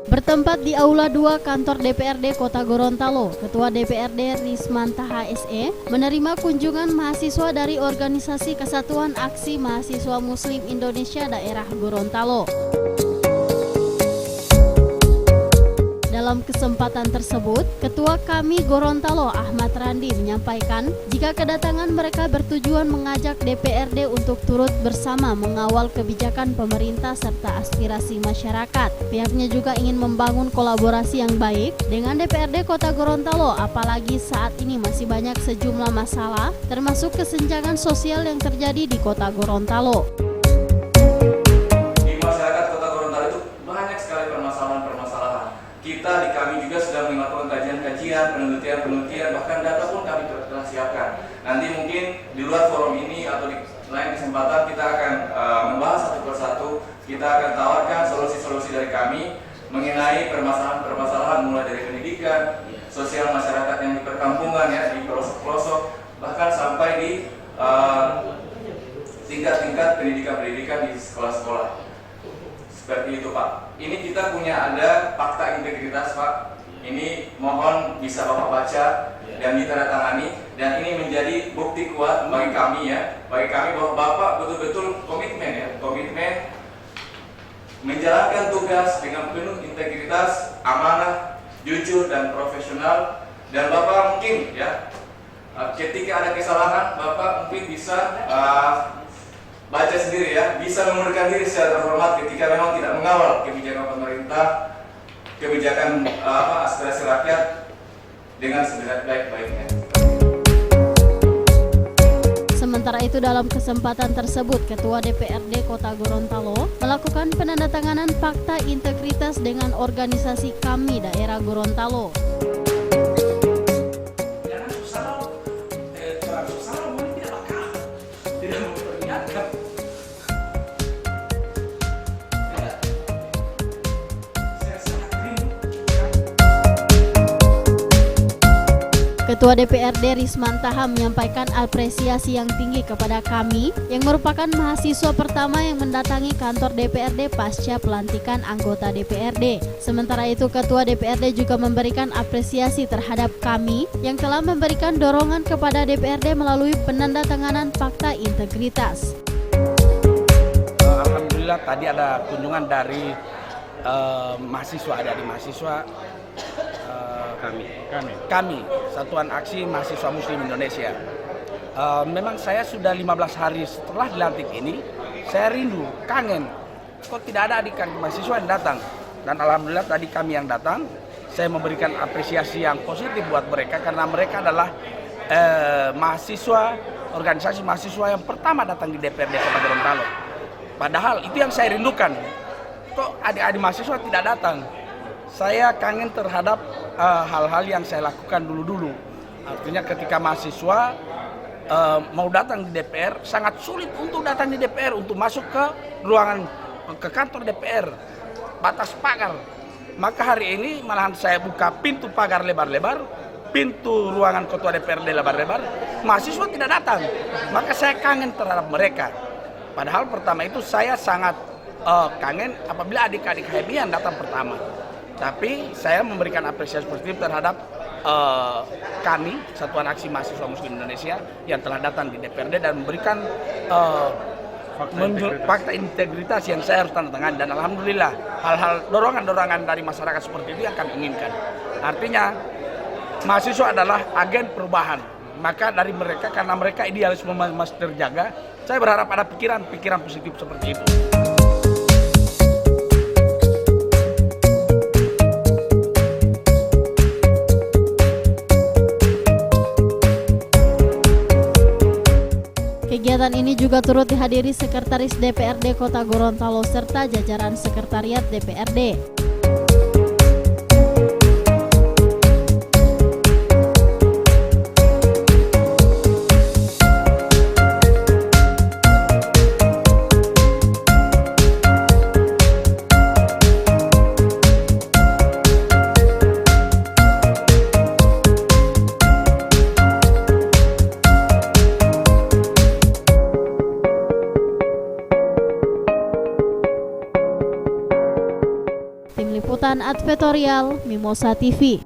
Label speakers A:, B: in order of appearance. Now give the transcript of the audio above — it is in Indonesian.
A: Bertempat di Aula 2 Kantor DPRD Kota Gorontalo, Ketua DPRD Rismantaha SE menerima kunjungan mahasiswa dari Organisasi Kesatuan Aksi Mahasiswa Muslim Indonesia Daerah Gorontalo. Dalam kesempatan tersebut, Ketua Kami Gorontalo Ahmad Randi menyampaikan jika kedatangan mereka bertujuan mengajak DPRD untuk turut bersama mengawal kebijakan pemerintah serta aspirasi masyarakat. Pihaknya juga ingin membangun kolaborasi yang baik dengan DPRD Kota Gorontalo, apalagi saat ini masih banyak sejumlah masalah, termasuk kesenjangan sosial yang terjadi di Kota Gorontalo.
B: Di masyarakat Kota Gorontalo itu banyak sekali permasalahan-permasalahan. Kita di Kami juga sudah melakukan kajian-kajian, penelitian, bahkan data pun kami telah siapkan. Nanti mungkin di luar forum ini atau di lain kesempatan kita akan membahas satu persatu. Kita akan tawarkan solusi-solusi dari kami mengenai permasalahan-permasalahan mulai dari pendidikan, sosial masyarakat yang di perkampungan ya, di pelosok-pelosok, bahkan sampai di tingkat-tingkat pendidikan di sekolah-sekolah. Seperti itu Pak. Ini kita punya ada fakta integritas Pak. Ini mohon bisa Bapak baca dan ditandatangani, dan ini menjadi bukti kuat bagi kami ya, bagi kami bahwa Bapak betul-betul komitmen menjalankan tugas dengan penuh integritas, amanah, jujur dan profesional. Dan Bapak mungkin ya ketika ada kesalahan Bapak mungkin bisa baca sendiri ya, bisa mengundurkan diri secara terhormat ketika memang tidak mengawal kebijakan pemerintah, kebijakan aspirasi rakyat dengan sebaik-baiknya.
A: Sementara itu dalam kesempatan tersebut, Ketua DPRD Kota Gorontalo melakukan penandatanganan fakta integritas dengan organisasi Kami Daerah Gorontalo. Ketua DPRD Rismantaha menyampaikan apresiasi yang tinggi kepada Kami yang merupakan mahasiswa pertama yang mendatangi kantor DPRD pasca pelantikan anggota DPRD. Sementara itu Ketua DPRD juga memberikan apresiasi terhadap Kami yang telah memberikan dorongan kepada DPRD melalui penandatanganan fakta integritas.
C: Alhamdulillah tadi ada kunjungan dari mahasiswa kami Satuan Aksi Mahasiswa Muslim Indonesia. Memang saya sudah 15 hari setelah dilantik ini, saya rindu, kangen, kok tidak ada adik mahasiswa yang datang. Dan alhamdulillah tadi kami yang datang, saya memberikan apresiasi yang positif buat mereka karena mereka adalah mahasiswa, organisasi mahasiswa yang pertama datang di DPRD Kota Gorontalo. Padahal itu yang saya rindukan, kok adik-adik mahasiswa tidak datang. Saya kangen terhadap hal-hal yang saya lakukan dulu-dulu. Artinya ketika mahasiswa mau datang di DPR, sangat sulit untuk datang di DPR, untuk masuk ke ruangan, ke kantor DPR, batas pagar. Maka hari ini malahan saya buka pintu pagar lebar-lebar, pintu ruangan ketua DPRD lebar-lebar, mahasiswa tidak datang. Maka saya kangen terhadap mereka. Padahal pertama itu saya sangat kangen apabila adik-adik HMI yang datang pertama. Tapi saya memberikan apresiasi positif terhadap kami, Satuan Aksi Mahasiswa Muslim Indonesia yang telah datang di DPRD dan memberikan fakta integritas yang saya harus tanda tangan. Dan alhamdulillah hal-hal dorongan-dorongan dari masyarakat seperti itu yang kami inginkan. Artinya mahasiswa adalah agen perubahan. Maka dari mereka, karena mereka idealisme masih terjaga, saya berharap ada pikiran positif seperti itu.
A: Kegiatan ini juga turut dihadiri Sekretaris DPRD Kota Gorontalo serta jajaran Sekretariat DPRD. Tim Tim Liputan Advertorial Mimosa TV.